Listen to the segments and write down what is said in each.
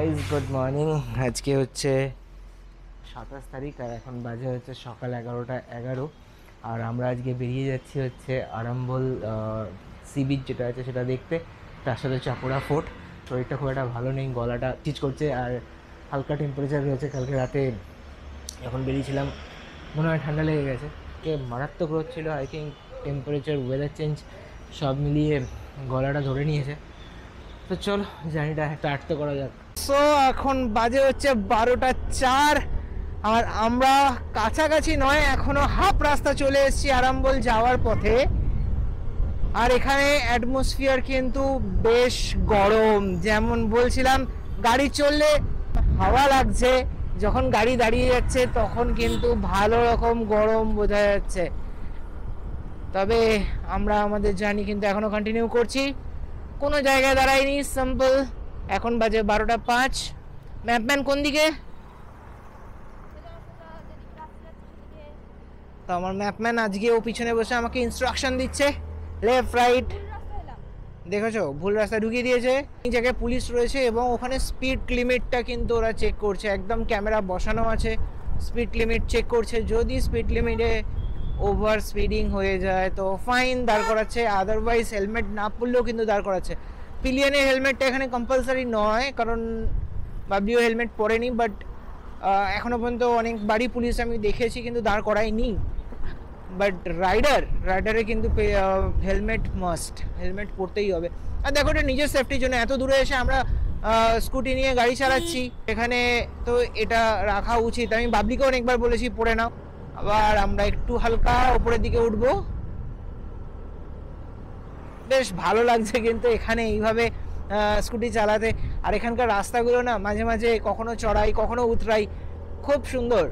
Guys good morning. আজকে হচ্ছে 27 তারিখ আর এখন বাজে হচ্ছে সকাল 11:11। আর আমরা আজকে বেরিয়ে যাচ্ছি হচ্ছে আরাম্বল সি বিচ যেটা আছে সেটা দেখতে, তার সাথে চাপুরা ফোর্ট। শরীরটা খুব একটা ভালো নেই, গলাটা চিচ করছে আর হালকা টেম্পারেচার রয়েছে। কালকে রাতে এখন বেরিয়েছিলাম, মনে হয় ঠান্ডা লেগে গেছে, কে মারাত্মক রোদ ছিল। I think temperature, weather change সব মিলিয়ে গলাটা ধরে নিয়েছে। তো চলো জার্নিটা স্টার্ট তো করা যাক। সো এখন বাজে হচ্ছে 12:04 আর আমরা কাছাকাছি নয়, এখনো হাফ রাস্তা চলে এসেছি আরাম্বল যাওয়ার পথে। আর এখানে অ্যাটমসফিয়ার কিন্তু বেশ গরম, যেমন বলছিলাম গাড়ি চললে হাওয়া লাগছে, যখন গাড়ি দাঁড়িয়ে যাচ্ছে তখন কিন্তু ভালো রকম গরম বোঝা যাচ্ছে। তবে আমরা আমাদের জার্নি কিন্তু এখনো কন্টিনিউ করছি, কোনো জায়গায় দাঁড়াইনি, সিম্পল। এখন বাজে 12:05। ম্যাপম্যান কোন দিকে? তো আমার ম্যাপম্যান আজকে ও পিছনে বসে আমাকে ইনস্ট্রাকশন দিচ্ছে, লেফট রাইট। দেখেছো ভুল রাস্তা ঢুকিয়ে দিয়েছে। এই জায়গায় পুলিশ রয়েছে এবং ওখানে স্পিড লিমিটটা কিন্তু ওরা চেক করছে, একদম ক্যামেরা বসানো আছে, স্পিড লিমিট চেক করছে। যদি স্পিড লিমিটে ওভার স্পিডিং হয়ে যায় তো ফাইন দাঁড় করাচ্ছে, আদারওয়াইজ হেলমেট না পরলেও কিন্তু দাঁড় করাচ্ছে। পিলিয়নের হেলমেটটা এখানে কম্পালসারি নয়, কারণ বাবলিও হেলমেট পরেনি, বাট এখনও পর্যন্ত অনেকবারই পুলিশ আমি দেখেছি কিন্তু দাঁড় করায়নি। বাট রাইডারে কিন্তু হেলমেট মাস্ট, হেলমেট পরতেই হবে। আর দেখো এটা নিজের সেফটির জন্য, এত দূরে এসে আমরা স্কুটি নিয়ে গাড়ি চালাচ্ছি, এখানে তো এটা রাখা উচিত। আমি বাবলিকে অনেকবার বলেছি পরে নাও। আবার আমরা একটু হালকা উপরের দিকে উঠবো, বেশ ভালো লাগছে কিন্তু এখানে এইভাবে স্কুটি চালাতে। আর এখানকার রাস্তাগুলো না মাঝে মাঝে কখনো চড়াই কখনো উতরাই, খুব সুন্দর।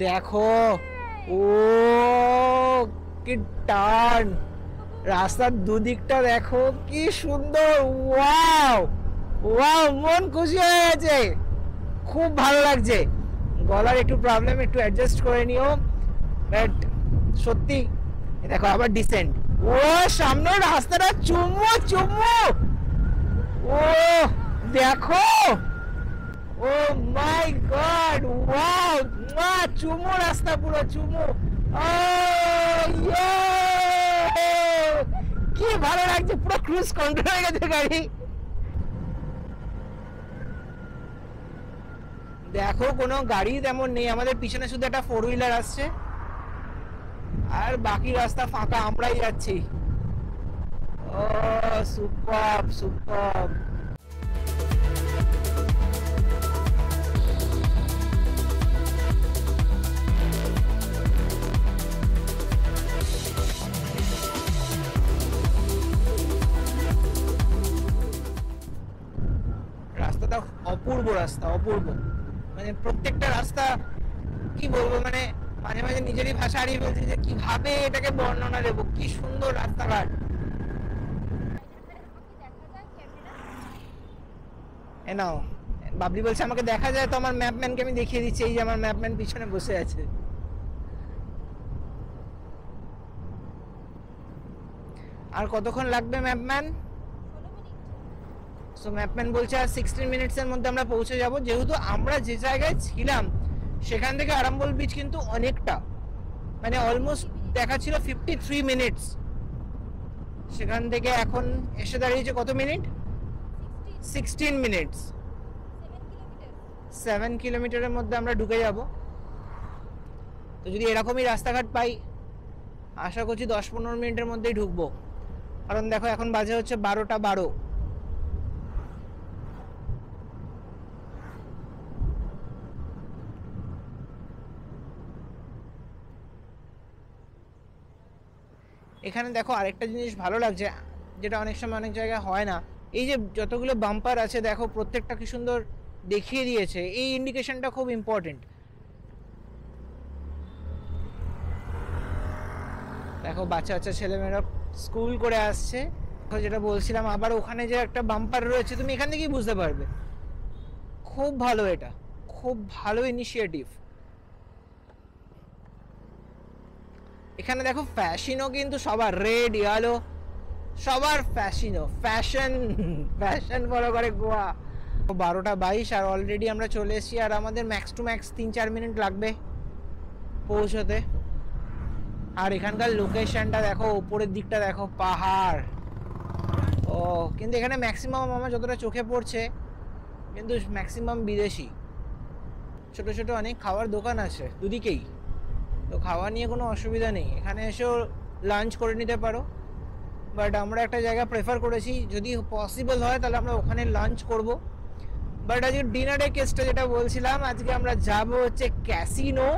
দেখো ও কি টার্ন, রাস্তার দুদিকটা দেখো কি সুন্দর। ওয়াও ওয়াও, মন খুশি হয়ে গেছে, খুব ভালো লাগছে। গলার একটু প্রবলেম, একটু অ্যাডজাস্ট করে নিও, বাট সত্যি দেখো আবার ডিসেন্ট। ও সামনে রাস্তাটা চুমু চুমু, ও দেখো, ও মাই গড, ওয়াও, চুমু রাস্তা, পুরো চুমু। কি ভালো লাগছে, পুরো ক্রুজ কন্ট্রোল হয়ে গেছে গাড়ি। দেখো কোনো গাড়ি তেমন নেই, আমাদের পিছনে শুধু একটা 4 হুইলার আসছে আর বাকি রাস্তা ফাঁকা, আমরাই যাচ্ছি। ও সুপার সুপার। রাস্তাটা অপূর্ব, রাস্তা অপূর্ব, মানে প্রত্যেকটা রাস্তা কি বলবো, মানে মাঝে মাঝে নিজেরই ভাষা হারিয়ে ফেলছি যে কিভাবে এটাকে বর্ণনা দেবো, কি সুন্দর রাস্তাঘাট। এ নাও, বাবলি বলছে আমাকে দেখা যায়, তো আমার ম্যাপম্যানকে আমি দেখিয়ে দিচ্ছি, এই যে আমার ম্যাপম্যান পিছনে বসে আছে। আর কতক্ষণ লাগবে ম্যাপম্যান? সো ম্যাপম্যান বলছে আর 16 মিনিটসের মধ্যে আমরা পৌঁছে যাব। যেহেতু আমরা যে জায়গায় ছিলাম সেখান থেকে আরাম্বল বিচ কিন্তু অনেকটা, মানে অলমোস্ট দেখাচ্ছিল 53 মিনিটস, সেখান থেকে এখন এসে দাঁড়িয়েছে কত মিনিট? 16 মিনিটস। 7 কিলোমিটারের মধ্যে আমরা ঢুকে যাব। তো যদি এরকমই রাস্তাঘাট পাই আশা করছি 10-15 মিনিটের মধ্যেই ঢুকবো, কারণ দেখো এখন বাজে হচ্ছে 12:12। এখানে দেখো আরেকটা জিনিস ভালো লাগছে, যেটা অনেক সময় অনেক জায়গায় হয় না, এই যে যতগুলো বাম্পার আছে দেখো প্রত্যেকটা কি সুন্দর দেখিয়ে দিয়েছে, এই ইন্ডিকেশনটা খুব ইম্পর্টেন্ট। দেখো বাচ্চা বাচ্চা ছেলেমেয়েরা স্কুল করে আসছে। যেটা বলছিলাম, আবার ওখানে যে একটা বাম্পার রয়েছে তুমি এখান থেকেই বুঝতে পারবে। খুব ভালো, এটা খুব ভালো ইনিশিয়েটিভ। এখানে দেখো ফ্যাশনও কিন্তু সবার, রেড ইয়েলো সবার ফ্যাশনও, ফ্যাশন ফলো করে গোয়া। 12:22 আর অলরেডি আমরা চলে এসেছি। আর আমাদের ম্যাক্স টু ম্যাক্স 3-4 মিনিট লাগবে পৌঁছতে। আর এখানকার লোকেশনটা দেখো, উপরের দিকটা দেখো, পাহাড়। ও কিন্তু এখানে ম্যাক্সিমাম আমার যতটা চোখে পড়ছে কিন্তু ম্যাক্সিমাম বিদেশি। ছোট ছোট অনেক খাওয়ার দোকান আছে দুদিকেই, তো খাওয়া নিয়ে কোনো অসুবিধা নেই, এখানে এসেও লাঞ্চ করে নিতে পারো। বাট আমরা একটা জায়গা প্রেফার করেছি, যদি পসিবল হয় তাহলে আমরা ওখানে লাঞ্চ করব। বাট আজকে ডিনারের কেসটা যেটা বলছিলাম, আজকে আমরা যাব হচ্ছে ক্যাসিনো,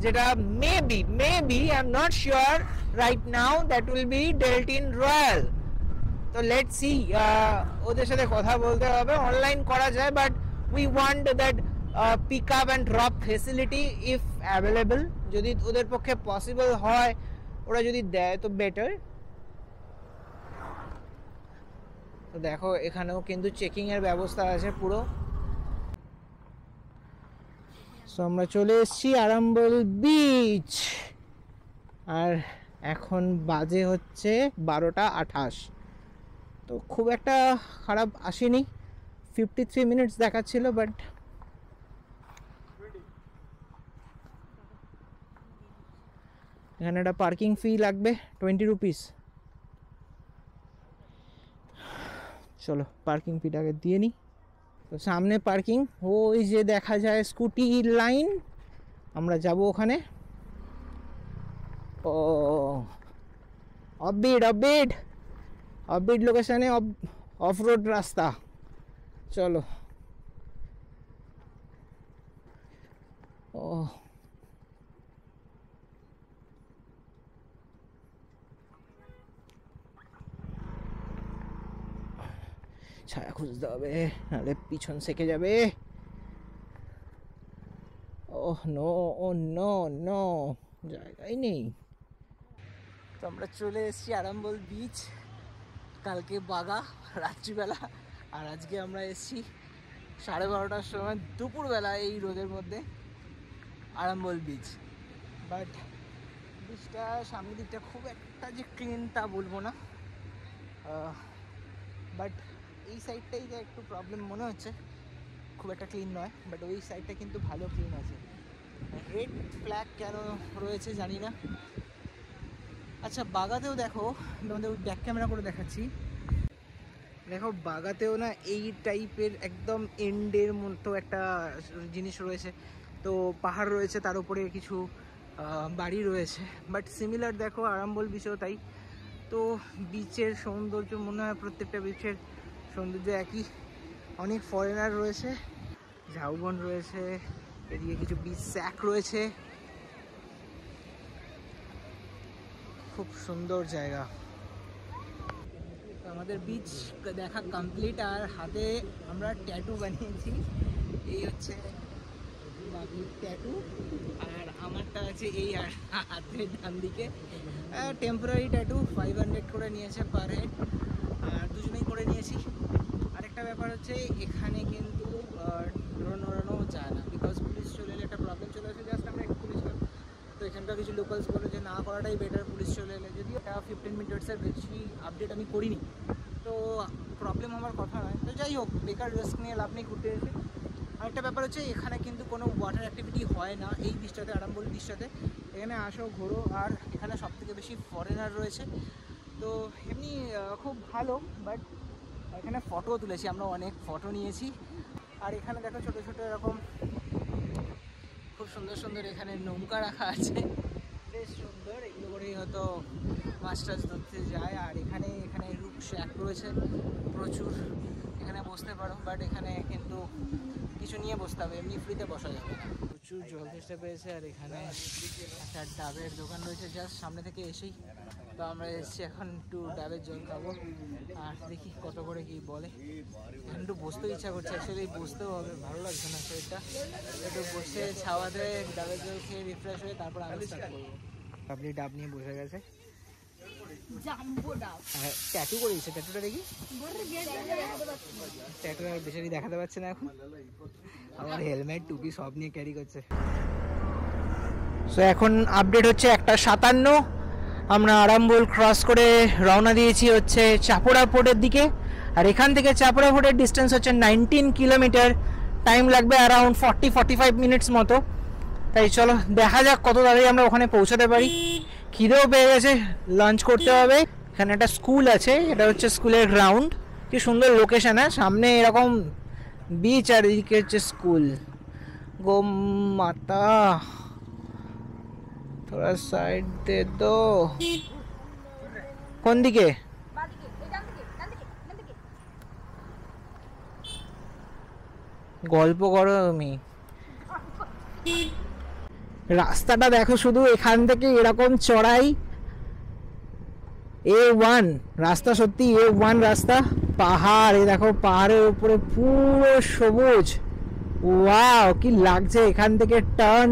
যেটা maybe I am not sure right now, that will be Deltin Royale. তো লেটস সি, ওদের সাথে কথা বলতে হবে, অনলাইন করা যায়, but we want that pick up and drop facility if available. যদি ওদের পক্ষে পসিবল হয়, ওরা যদি দেয় তো বেটার। তো দেখো এখানেও কিন্তু চেকিংয়ের ব্যবস্থা আছে পুরো। সো আমরা চলে এসেছি আরাম্বল বিচ, আর এখন বাজে হচ্ছে 12:28। তো খুব একটা খারাপ আসেনি, 53 মিনিটস দেখাচ্ছিল। বাট এখানে একটা পার্কিং ফি লাগবে 20 রুপিস। চলো পার্কিং ফিটাকে দিয়ে নিই। তো সামনে পার্কিং, ওই যে দেখা যায় স্কুটি লাইন, আমরা যাব ওখানে। ও অফবিট লোকেশানে, অফ রোড রাস্তা। চলো। ও ছায়া খুঁজতে হবে, নাহলে পিছন সেকে যাবে। ওহ নো, ও নো নো, জায়গাই নেই। তো আমরা চলে এসেছি আরাম্বল বিচ। কালকে বাগা রাত্রিবেলা, আর আজকে আমরা এসেছি 12:30টার সময় দুপুরবেলা এই রোদের মধ্যে আরাম্বল বিচ। বাট বিচটা সামনের দিকটা খুব একটা যে ক্লিন তা বলবো না, বাট এই সাইডটাই যে একটু প্রবলেম মনে হচ্ছে, খুব একটা ক্লিন নয়। বাট ওই সাইডটা কিন্তু ভালো ক্লিন আছে। রেড ফ্ল্যাগ কেন রয়েছে জানি না। আচ্ছা বাগাতেও দেখো, তোমাদের ব্যাক ক্যামেরা করে দেখাচ্ছি, দেখো বাগাতেও না এই টাইপের একদম এন্ডের মতো একটা জিনিস রয়েছে। তো পাহাড় রয়েছে, তার উপরে কিছু বাড়ি রয়েছে। বাট সিমিলার দেখো আরাম্বল বিচেও তাই। তো বিচের সৌন্দর্য মনে হয় প্রত্যেকটা বিচের সৌন্দর্য একই। অনেক ফরেনার রয়েছে, ঝাউবন রয়েছে, এদিকে কিছু বিচ স্যাক রয়েছে। খুব সুন্দর জায়গা। আমাদের বিচ দেখা কমপ্লিট, আর হাতে আমরা ট্যাটু বানিয়েছি। এই হচ্ছে বাবলির ট্যাটু, আর আমারটা আছে এই আর হাতের ডান দিকে টেম্পোরারি ট্যাটু। 500 করে নিয়েছে পার হেড, আর দুজনেই করে নিয়েছি। আরেকটা ব্যাপার হচ্ছে এখানে কিন্তু ড্রোন ওড়ানো যায় না, বিকজ পুলিশ চলে এলে একটা প্রবলেম চলে আসে। জাস্ট আমরা একটু পুলিশ, তো এখানকার কিছু লোকালস বলে যে না করাটাই বেটার পুলিশ চলে এলে। যদিও এটা 15 মিনিটসের বেশি আপডেট আমি করিনি, তো প্রবলেম হওয়ার কথা নয়। তো যাই হোক, বেকার রিস্ক নিয়ে লাভ নেই ঘুরতে এসে। আরেকটা ব্যাপার হচ্ছে এখানে কিন্তু কোনো ওয়াটার অ্যাক্টিভিটি হয় না এই বিচটাতে, আরাম্বল বিচটাতে। এখানে আসো, ঘোরো, আর এখানে সবথেকে বেশি ফরেনার রয়েছে। তো এমনি খুব ভালো। বাট এখানে ফটো তুলেছি আমরা, অনেক ফটো নিয়েছি। আর এখানে দেখো ছোটো ছোটো এরকম খুব সুন্দর সুন্দর এখানে নৌকা রাখা আছে, বেশ সুন্দর। এগুলো করেই হয়তো মাছ টাছ ধরতে যায়। আর এখানে রুক শ্যাক রয়েছে প্রচুর, এখানে বসতে পারো। বাট এখানে কিন্তু কিছু নিয়ে বসতে হবে, এমনি ফ্রিতে বসা যাবে না। প্রচুর জল তেষ্টা পেয়েছে। আর এখানে একটা ডাবের দোকান রয়েছে জাস্ট সামনে থেকে এসেই। তো আমরা এসেছি এখন একটু ডাবের জল খাবো, আর দেখি কত করে কি বলে। এখন একটু বসতে ইচ্ছা করছে, অ্যাকচুয়ালি বসতেও হবে, ভালো লাগছে না শরীরটা। একটু বসে ছাওয়াতে ডাবের জল খেয়ে রিফ্রেশ হয়ে তারপর আমরা স্টার্ট করবো। আপনি ডাব নিয়ে বসে গেছে, ট্যাটু করে দিচ্ছে, ট্যাটুটা দেখি। ট্যাটু আর বেশি দেখাতে পারছে না এখন, আমার হেলমেট টুপি সব নিয়ে ক্যারি করছে। সো এখন আপডেট হচ্ছে 1:57, আমরা আরামবোল ক্রস করে রওনা দিয়েছি হচ্ছে চাপড়া ফোর্টের দিকে। আর এখান থেকে চাপড়া ফোর্টের ডিস্টেন্স হচ্ছে 19 কিলোমিটার, টাইম লাগবে অ্যারাউন্ড 40-45 মিনিটস মতো। তাই চলো দেখা যাক কত তাড়াতাড়ি আমরা ওখানে পৌঁছাতে পারি। খিদেও পেয়ে গেছে, লাঞ্চ করতে হবে। এখানে একটা স্কুল আছে, এটা হচ্ছে স্কুলের গ্রাউন্ড। কি সুন্দর লোকেশন, হ্যাঁ, সামনে এরকম বিচ আর এদিকে হচ্ছে স্কুল। গো মাতা, थोड़ा साइड दे दो। কোন দিকে? গল্প করো তুমি। রাস্তাটা দেখো শুধু, এখান থেকে এরকম চড়াই। A1 রাস্তা, সত্যি A1 রাস্তা। পাহাড়, এই দেখো পাহাড়ের উপরে পুরো সবুজ। ওয়াও, কি লাগছে এখান থেকে টার্ন।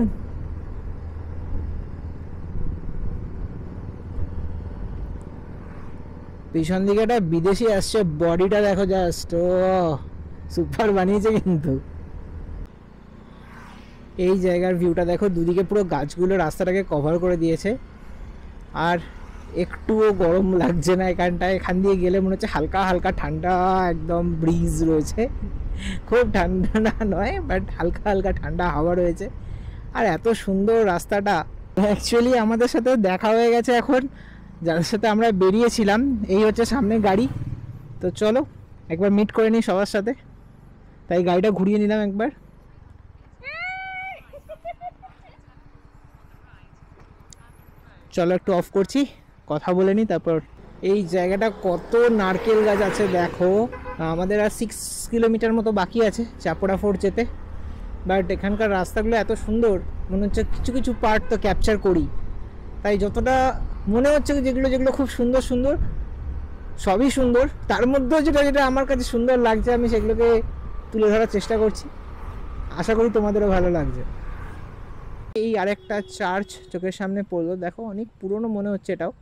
পিছন দিকে একটা বিদেশি আসছে, বডিটা দেখো জাস্ট, ও সুপার বানিয়েছে কিন্তু। এই জায়গার ভিউটা দেখো, দুদিকে পুরো গাছগুলো রাস্তাটাকে কভার করে দিয়েছে। আর একটুও গরম লাগছে না এখানটায়, এখান দিয়ে গেলে মনে হচ্ছে হালকা হালকা ঠান্ডা একদম ব্রিজ রয়েছে। খুব ঠান্ডা নয়, বাট হালকা হালকা ঠান্ডা হাওয়া রয়েছে। আর এত সুন্দর রাস্তাটা। অ্যাকচুয়ালি আমাদের সাথে দেখা হয়ে গেছে এখন, যাদের সাথে আমরা বেরিয়েছিলাম। এই হচ্ছে সামনে গাড়ি। তো চলো একবার মিট করে নিই সবার সাথে, তাই গাড়িটা ঘুরিয়ে নিলাম একবার। চলো একটু অফ করছি, কথা বলে নিই তারপর। এই জায়গাটা কত নারকেল গাছ আছে দেখো। আমাদের আর 6 কিলোমিটার মতো বাকি আছে চাপড়া ফোর্ট যেতে। বাট এখানকার রাস্তাগুলো এত সুন্দর, মনে হচ্ছে কিছু কিছু পার্ট তো ক্যাপচার করি। তাই যতটা মনে হচ্ছে যেগুলো খুব সুন্দর সুন্দর, সবই সুন্দর। তার মধ্যেও যেটা যেটা আমার কাছে সুন্দর লাগছে, আমি সেগুলোকে তুলে ধরার চেষ্টা করছি। আশা করি তোমাদেরও ভালো লাগছে। এই আরেকটা চার্চ চোখের সামনে পড়লো, দেখো অনেক পুরনো মনে হচ্ছে এটাও।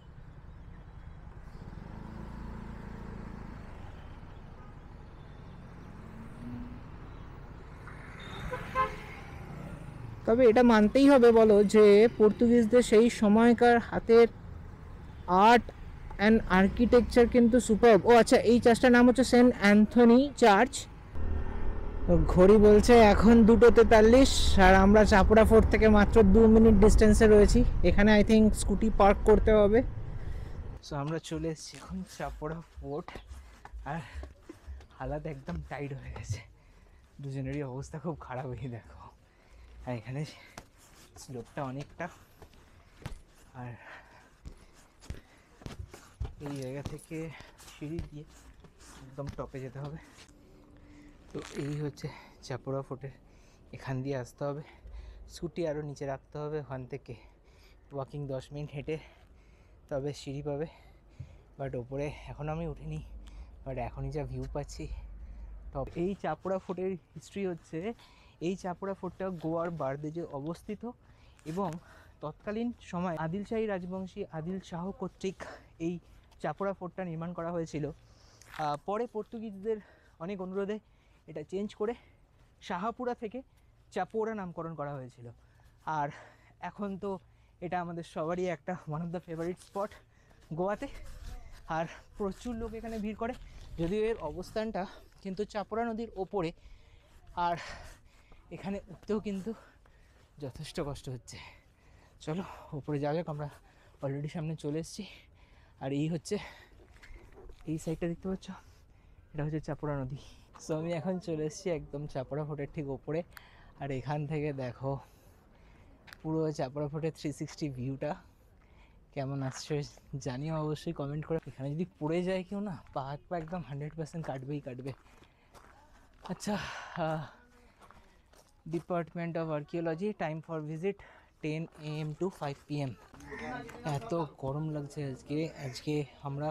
তবে এটা মানতেই হবে বলো যে পর্তুগিজদের সেই সময়কার হাতের আর্ট অ্যান্ড আর্কিটেকচার কিন্তু সুপারব। ও আচ্ছা, এই চার্চটার নাম হচ্ছে সেন্ট অ্যান্থনি চার্চ। ঘড়ি বলছে এখন 2:43, আর আমরা চাপড়া ফোর্ট থেকে মাত্র 2 মিনিট ডিস্টেন্সে রয়েছি। এখানে আই থিঙ্ক স্কুটি পার্ক করতে হবে। সো আমরা চলে এসেছি এখন চাপড়া ফোর্ট, আর হালাত একদম টাইট হয়ে গেছে, দুজনেরই অবস্থা খুব খারাপ হয়ে দেখো। আর এখানে স্লোপটা অনেকটা, আর এই জায়গা থেকে সিঁড়ি দিয়ে একদম টপে যেতে হবে। তো এই হচ্ছে চাপড়া ফোর্টের, এখান দিয়ে আসতে হবে, স্কুটি আরও নিচে রাখতে হবে, ওখান থেকে ওয়াকিং 10 মিনিট হেঁটে তবে সিঁড়ি পাবে। বাট ওপরে এখন আমি উঠিনি, বাট এখনই যা ভিউ পাচ্ছি টপ। এই চাপড়া ফোর্টের হিস্ট্রি হচ্ছে, এই চাপড়া ফোর্টটা গোয়ার বারদেজে অবস্থিত, এবং তৎকালীন সময় আদিল শাহী রাজবংশী আদিল শাহ কর্তৃক এই চাপড়া ফোর্টটা নির্মাণ করা হয়েছিল। পরে পর্তুগিজদের অনেক অনুরোধে এটা চেঞ্জ করে শাহাপুরা থেকে চাপোরা নামকরণ করা হয়েছিল। আর এখন তো এটা আমাদের সবারই একটা one of the favourite sport গোয়াতে, আর প্রচুর লোক এখানে ভিড় করে। যদিও এর অবস্থানটা কিন্তু চাপড়া নদীর ওপরে, আর এখানে উঠতেও কিন্তু যথেষ্ট কষ্ট হচ্ছে। চলো ওপরে যাওয়া যাক, আমরা অলরেডি সামনে চলে এসেছি। আর এই হচ্ছে এই সাইডটা দেখতে পাচ্ছ, এটা হচ্ছে চাপড়া নদী। সো আমি এখন চলে এসেছি একদম চাপড়া ফোর্টের ঠিক ওপরে, আর এখান থেকে দেখো পুরো চাপড়া ফোর্টের 360 ভিউটা কেমন আসছে জানিও অবশ্যই কমেন্ট করে। এখানে যদি পড়ে যায় কেউ না, পা হাত পা একদম 100% কাটবে। আচ্ছা, department of archaeology, time for visit 10 AM to 5 PM। এত গরম লাগছে আজকে আমরা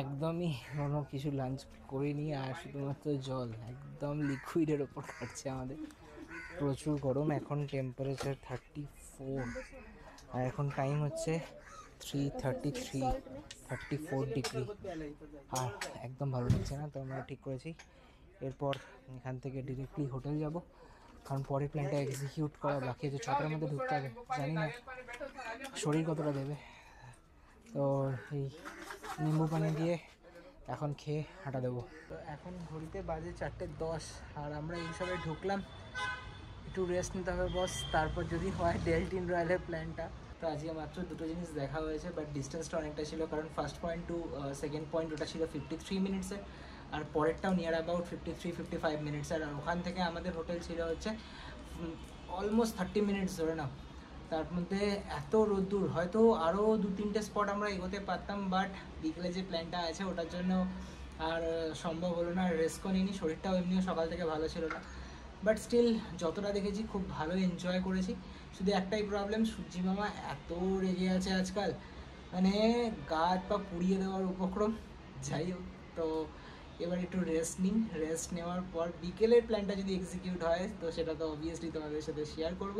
একদমই কোনো কিছু লাঞ্চ করিনি, আর শুধুমাত্র জল একদম লিকুইডের ওপর কাটছে আমাদের। প্রচুর গরম, এখন টেম্পারেচার 34, আর এখন টাইম হচ্ছে 333 34 ডিগ্রি, আর একদম ভালো লাগছে না। তো আমরা ঠিক করেছি এরপর এখান থেকে ডিরেক্টলি হোটেল যাব, কারণ পরের প্ল্যানটা এক্সিকিউট করা বাকি আছে। 6টার মধ্যে ঢুকতে হবে, জানি না শরীর কতটা দেবে। তো এই নিম্বু পানি দিয়ে এখন খেয়ে হাঁটা দেবো। তো এখন ঘড়িতে বাজে 4:10, আর আমরা এই সবে ঢুকলাম। একটু রেস্ট নিতে হবে বস, তারপর যদি হয় ডেল্টিন রয়্যালের প্ল্যানটা। তো আজকে মাত্র দুটো জিনিস দেখা হয়েছে, বাট ডিস্টেন্সটা অনেকটা ছিল, কারণ first point to second point ওটা ছিল 53 মিনিটসে, আর পরেরটাও নিয়ার অ্যাবাউট 53-55 মিনিটসের। আর ওখান থেকে আমাদের হোটেল ছিল হচ্ছে অলমোস্ট 30 মিনিটস ধরে নাও। তার মধ্যে এত রোদ্দুর, হয়তো আরও 2-3টে স্পট আমরা এগোতে পারতাম, বাট বিকেলে যে প্ল্যানটা আছে ওটার জন্য আর সম্ভব হলো না। রেস্টও নিইনি, শরীরটাও এমনিও সকাল থেকে ভালো ছিল না, বাট স্টিল যতটা দেখেছি খুব ভালো এনজয় করেছি। শুধু একটাই প্রবলেম, সূর্যি মামা এত রেগে আছে আজকাল, মানে গা হাত পা পুড়িয়ে দেওয়ার উপক্রম। যাই হোক, তো এবার একটু রেস্ট নিন। রেস্ট নেওয়ার পর বিকেলের প্ল্যানটা যদি এক্সিকিউট হয় তো সেটা তো অবভিয়াসলি তোমাদের সাথে শেয়ার করব।